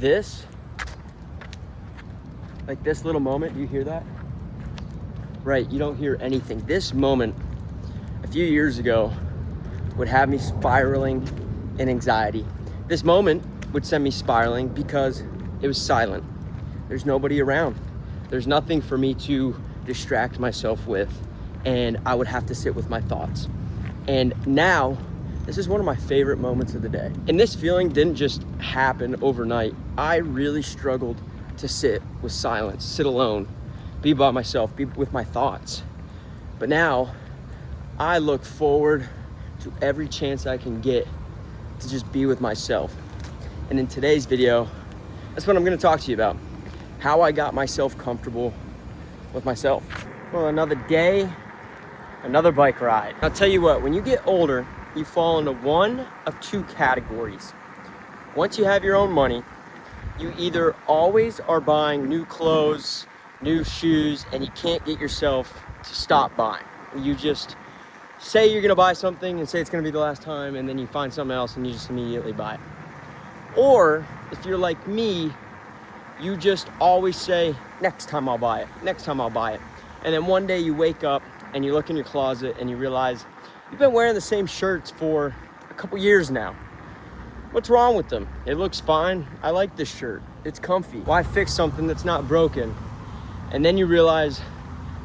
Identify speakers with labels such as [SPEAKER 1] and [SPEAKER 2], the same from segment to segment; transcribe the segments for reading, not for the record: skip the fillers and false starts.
[SPEAKER 1] This, like this little moment, do you hear that? Right, you don't hear anything. This moment, a few years ago, would have me spiraling in anxiety. This moment would send me spiraling because it was silent. There's nobody around. There's nothing for me to distract myself with, and I would have to sit with my thoughts. And now, this is one of my favorite moments of the day. And this feeling didn't just happen overnight. I really struggled to sit with silence, sit alone, be by myself, be with my thoughts. But now, I look forward to every chance I can get to just be with myself. And in today's video, that's what I'm gonna talk to you about. How I got myself comfortable with myself. Well, another day, another bike ride. I'll tell you what, when you get older, you fall into one of two categories. Once you have your own money, you either always are buying new clothes, new shoes, and you can't get yourself to stop buying. You just say you're gonna buy something and say it's gonna be the last time, and then you find something else and you just immediately buy it. Or if you're like me, you just always say, next time I'll buy it, next time I'll buy it. And then one day you wake up and you look in your closet and you realize you've been wearing the same shirts for a couple years now. What's wrong with them? It looks fine. I like this shirt. It's comfy. Why fix something that's not broken? And then you realize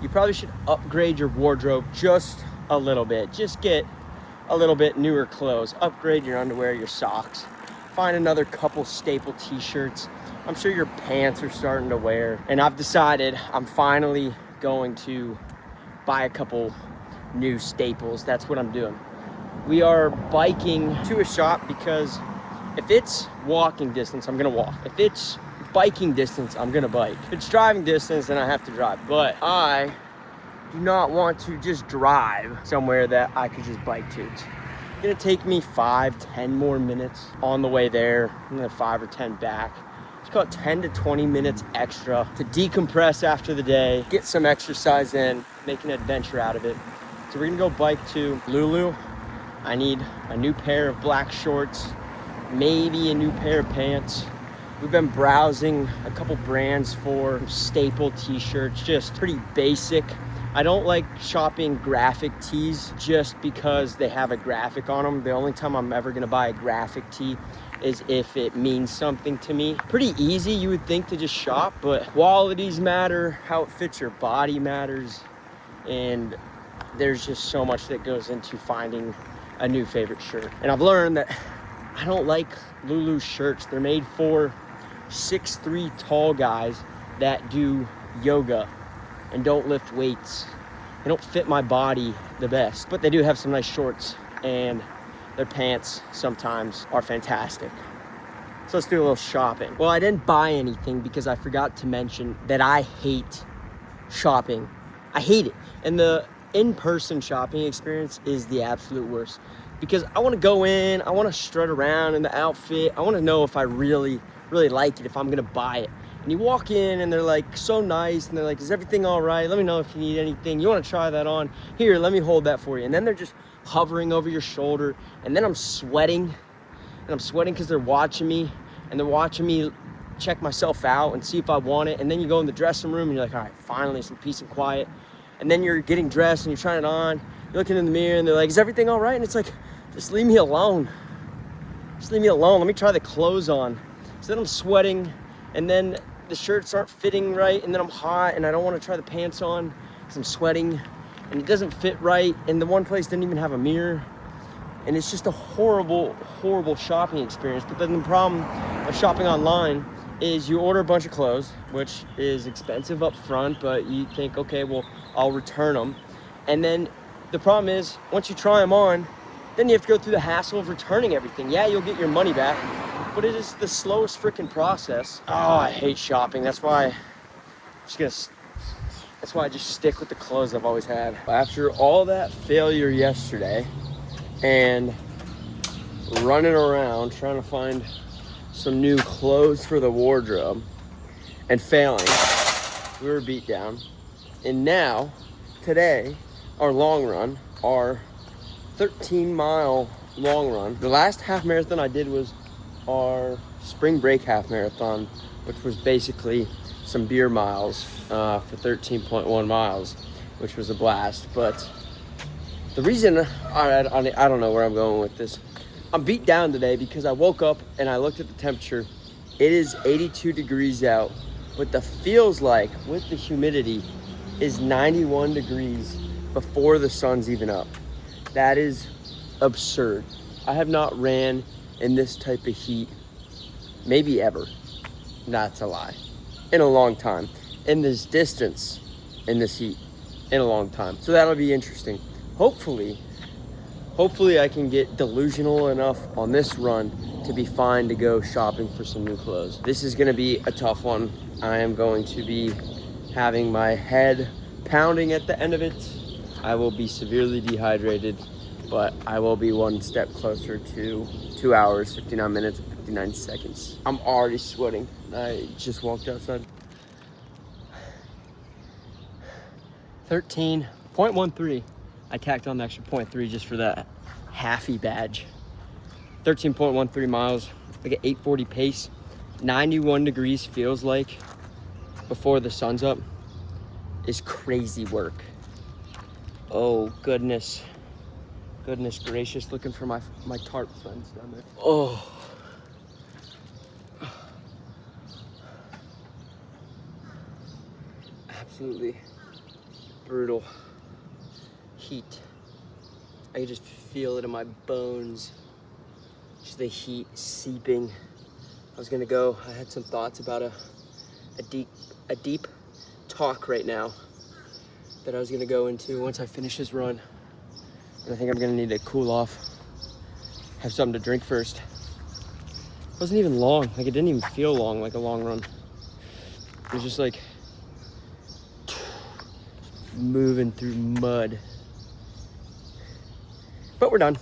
[SPEAKER 1] you probably should upgrade your wardrobe just a little bit. Just get a little bit newer clothes. Upgrade your underwear, your socks. Find another couple staple t-shirts. I'm sure your pants are starting to wear. And I've decided I'm finally going to buy a couple new staples. That's what I'm doing. We are biking to a shop because if it's walking distance, I'm gonna walk. If it's biking distance, I'm gonna bike. If it's driving distance, then I have to drive. But I do not want to just drive somewhere that I could just bike to. It's gonna take me 5-10 more minutes on the way there, and then 5 or 10 back. It's about 10 to 20 minutes extra to decompress after the day, get some exercise in, make an adventure out of it. So we're gonna go bike to Lulu. I need a new pair of black shorts, maybe a new pair of pants. We've been browsing a couple brands for staple t-shirts, just pretty basic. I don't like shopping graphic tees just because they have a graphic on them. The only time I'm ever gonna buy a graphic tee is if it means something to me. Pretty easy, you would think, to just shop, but qualities matter, how it fits your body matters, and there's just so much that goes into finding a new favorite shirt. And I've learned that I don't like Lulu shirts. They're made for 6'3" tall guys that do yoga and don't lift weights. They don't fit my body the best, but they do have some nice shorts, and their pants sometimes are fantastic. So let's do a little shopping. Well, I didn't buy anything because I forgot to mention that I hate shopping. I hate it. And the in-person shopping experience is the absolute worst because I want to go in, I want to strut around in the outfit. I want to know if I really like it, if I'm going to buy it. And you walk in and they're like so nice and they're like, is everything all right? Let me know if you need anything. You want to try that on? Here, let me hold that for you. And then they're just hovering over your shoulder, and then I'm sweating because they're watching me, and they're watching me check myself out and see if I want it. And then you go in the dressing room and you're like, all right, finally some peace and quiet. And then you're getting dressed and you're trying it on, you're looking in the mirror and they're like, is everything all right? And it's like, just leave me alone. Just leave me alone. Let me try the clothes on. So then I'm sweating, and then the shirts aren't fitting right, and then I'm hot and I don't want to try the pants on because I'm sweating and it doesn't fit right, and the one place didn't even have a mirror, and it's just a horrible shopping experience. But then the problem of shopping online is you order a bunch of clothes, which is expensive up front, but you think, okay, well, I'll return them. And then the problem is once you try them on, then you have to go through the hassle of returning everything. Yeah, you'll get your money back, but it is the slowest freaking process. Oh, I hate shopping. That's why I just stick with the clothes I've always had. After all that failure yesterday and running around trying to find some new clothes for the wardrobe and failing, we were beat down. And now, today, our long run, our 13-mile long run. The last half marathon I did was our spring break half marathon, which was basically some beer miles for 13.1 miles, which was a blast. But the reason, I don't know where I'm going with this. I'm beat down today because I woke up and I looked at the temperature. It is 82 degrees out, but the feels like with the humidity is 91 degrees before the sun's even up. That is absurd. I have not ran in this type of heat, maybe ever, not to lie, in a long time. In this distance, in this heat, in a long time. So that'll be interesting. Hopefully I can get delusional enough on this run to be fine to go shopping for some new clothes. This is gonna be a tough one. I am going to be having my head pounding at the end of it. I will be severely dehydrated, but I will be one step closer to 2 hours, 59 minutes, and 59 seconds. I'm already sweating. I just walked outside. 13.13. I tacked on the extra 0.3 just for that halfy badge. 13.13 miles, like an 8:40 pace. 91 degrees feels like before the sun's up is crazy work. Oh, goodness gracious. Looking for my tarp friends down there. Oh. Absolutely brutal heat. I can just feel it in my bones. Just the heat seeping. I had some thoughts about a deep talk right now that I was gonna go into once I finish this run. And I think I'm gonna need to cool off, have something to drink first. It wasn't even long, like it didn't even feel long, like a long run. It was just like moving through mud. But we're done.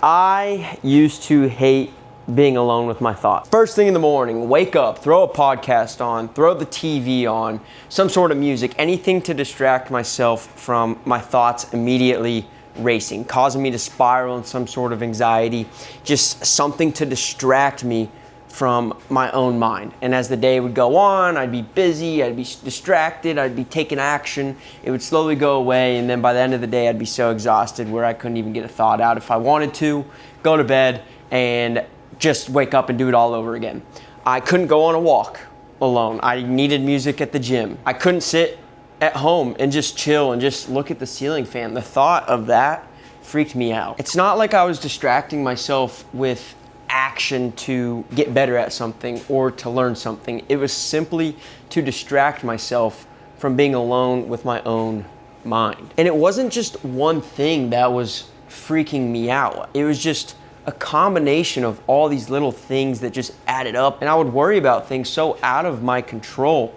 [SPEAKER 1] I used to hate being alone with my thoughts. First thing in the morning, wake up, throw a podcast on, throw the TV on, some sort of music, anything to distract myself from my thoughts immediately racing, causing me to spiral in some sort of anxiety, just something to distract me from my own mind. And as the day would go on, I'd be busy, I'd be distracted, I'd be taking action, it would slowly go away, and then by the end of the day, I'd be so exhausted where I couldn't even get a thought out. If I wanted to, go to bed and just wake up and do it all over again. I couldn't go on a walk alone. I needed music at the gym. I couldn't sit at home and just chill and just look at the ceiling fan. The thought of that freaked me out. It's not like I was distracting myself with action to get better at something or to learn something. It was simply to distract myself from being alone with my own mind. And it wasn't just one thing that was freaking me out. It was just a combination of all these little things that just added up, and I would worry about things so out of my control.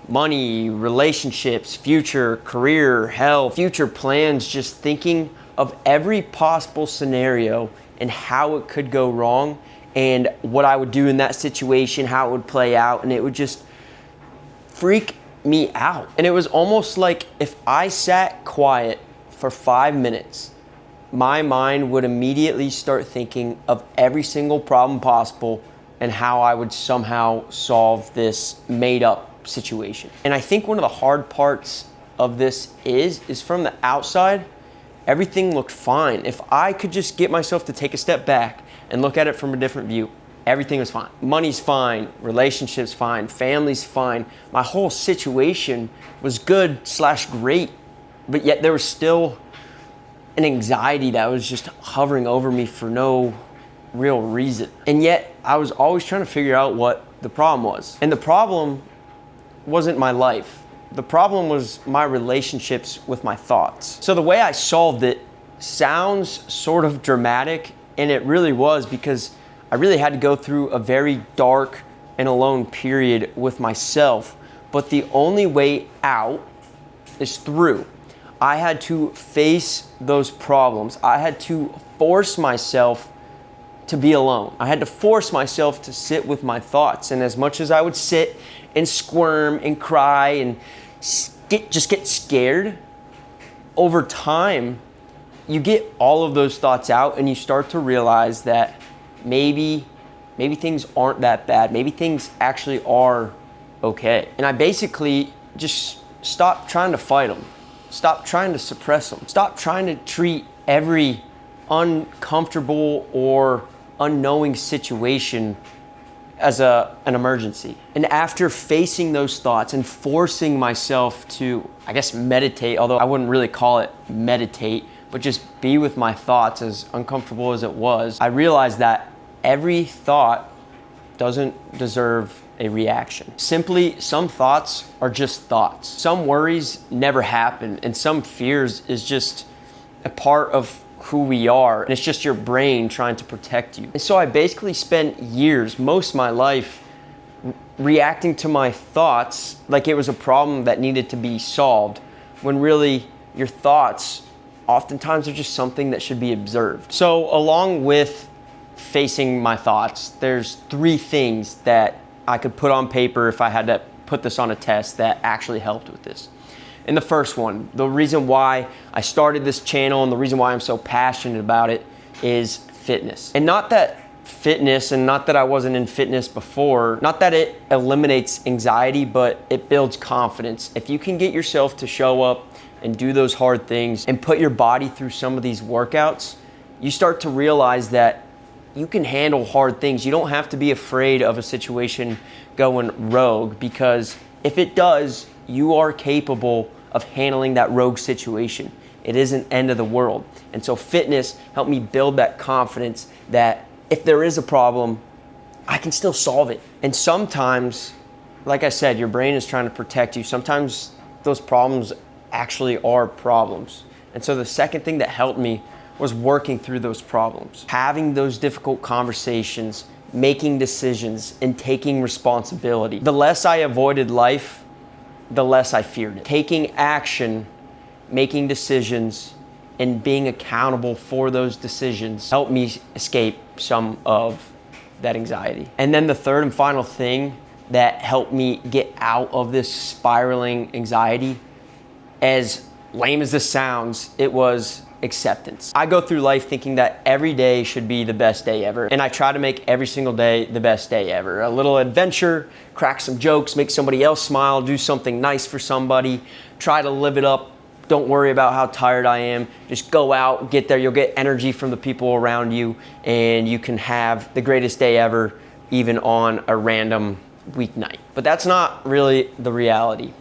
[SPEAKER 1] Money, relationships, future, career, health, future plans, just thinking of every possible scenario and how it could go wrong and what I would do in that situation, how it would play out, and it would just freak me out. And it was almost like if I sat quiet for 5 minutes, my mind would immediately start thinking of every single problem possible and how I would somehow solve this made up situation. And I think one of the hard parts of this is from the outside, everything looked fine. If I could just get myself to take a step back and look at it from a different view, everything was fine. Money's fine, relationships fine, family's fine. My whole situation was good/great, but yet there was still an anxiety that was just hovering over me for no real reason. And yet I was always trying to figure out what the problem was. And the problem wasn't my life. The problem was my relationships with my thoughts. So the way I solved it sounds sort of dramatic, and it really was, because I really had to go through a very dark and alone period with myself. But the only way out is through. I had to face those problems. I had to force myself to be alone. I had to force myself to sit with my thoughts. And as much as I would sit and squirm and cry and just get scared, over time, you get all of those thoughts out and you start to realize that maybe maybe things aren't that bad. Maybe things actually are okay. And I basically just stopped trying to fight them. Stop trying to suppress them. Stop trying to treat every uncomfortable or unknowing situation as an emergency. And after facing those thoughts and forcing myself to, I guess, meditate, although I wouldn't really call it meditate, but just be with my thoughts, as uncomfortable as it was, I realized that every thought doesn't deserve a reaction. Simply, some thoughts are just thoughts. Some worries never happen, and some fears is just a part of who we are, and it's just your brain trying to protect you. And so I basically spent years, most of my life, reacting to my thoughts like it was a problem that needed to be solved, when really your thoughts oftentimes are just something that should be observed. So along with facing my thoughts, there's 3 things that I could put on paper if I had to put this on a test that actually helped with this. And the first one, the reason why I started this channel and the reason why I'm so passionate about it is fitness. And not that fitness, and not that I wasn't in fitness before, not that it eliminates anxiety, but it builds confidence. If you can get yourself to show up and do those hard things and put your body through some of these workouts, you start to realize that you can handle hard things. You don't have to be afraid of a situation going rogue, because if it does, you are capable of handling that rogue situation. It isn't end of the world. And so fitness helped me build that confidence that if there is a problem, I can still solve it. And sometimes, like I said, your brain is trying to protect you. Sometimes those problems actually are problems. And so the second thing that helped me was working through those problems, having those difficult conversations, making decisions, and taking responsibility. The less I avoided life, the less I feared it. Taking action, making decisions, and being accountable for those decisions helped me escape some of that anxiety. And then the third and final thing that helped me get out of this spiraling anxiety, as lame as this sounds, it was acceptance. I go through life thinking that every day should be the best day ever, and I try to make every single day the best day ever. A little adventure, crack some jokes, make somebody else smile, do something nice for somebody, try to live it up. Don't worry about how tired I am. Just go out, get there. You'll get energy from the people around you, and you can have the greatest day ever, even on a random weeknight. But that's not really the reality,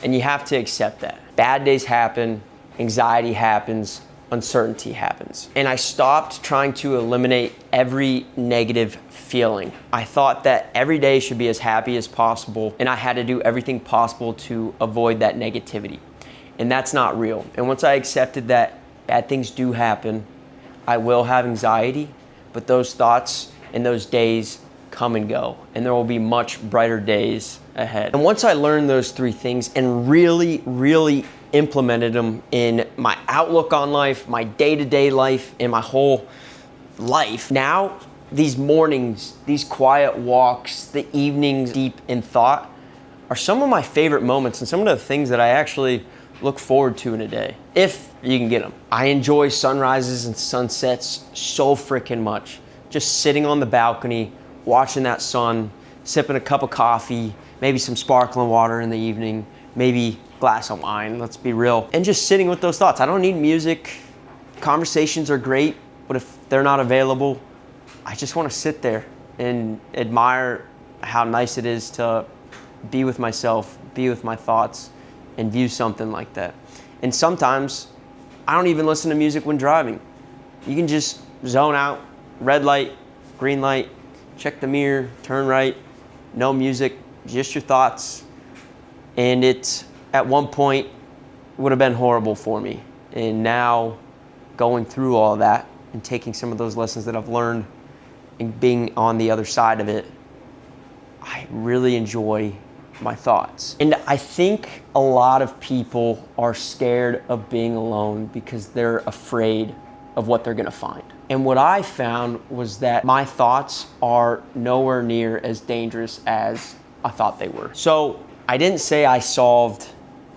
[SPEAKER 1] and you have to accept that. Bad days happen, anxiety happens, uncertainty happens. And I stopped trying to eliminate every negative feeling. I thought that every day should be as happy as possible, and I had to do everything possible to avoid that negativity. And that's not real. And once I accepted that bad things do happen, I will have anxiety, but those thoughts and those days come and go, and there will be much brighter days ahead. And once I learned those 3 things and really implemented them in my outlook on life, my day-to-day life, and my whole life, now these mornings, these quiet walks, the evenings deep in thought are some of my favorite moments and some of the things that I actually look forward to in a day, if you can get them. I enjoy sunrises and sunsets so freaking much. Just sitting on the balcony, watching that sun, sipping a cup of coffee, maybe some sparkling water in the evening, maybe a glass of wine, let's be real, and just sitting with those thoughts. I don't need music. Conversations are great, but if they're not available, I just want to sit there and admire how nice it is to be with myself, be with my thoughts, and view something like that. And sometimes I don't even listen to music when driving. You can just zone out, red light, green light, check the mirror, turn right, no music, just your thoughts. And it, at one point, would have been horrible for me. And now, going through all of that and taking some of those lessons that I've learned and being on the other side of it, I really enjoy my thoughts. And I think a lot of people are scared of being alone because they're afraid of what they're gonna find. And what I found was that my thoughts are nowhere near as dangerous as I thought they were. So I didn't say I solved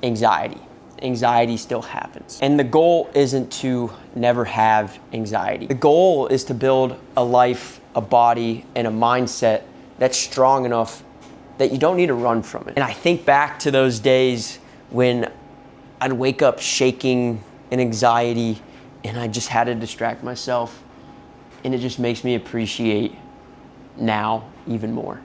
[SPEAKER 1] anxiety. Anxiety still happens. And the goal isn't to never have anxiety. The goal is to build a life a body and a mindset that's strong enough that you don't need to run from it. And I think back to those days when I'd wake up shaking in anxiety and I just had to distract myself. And it just makes me appreciate now even more.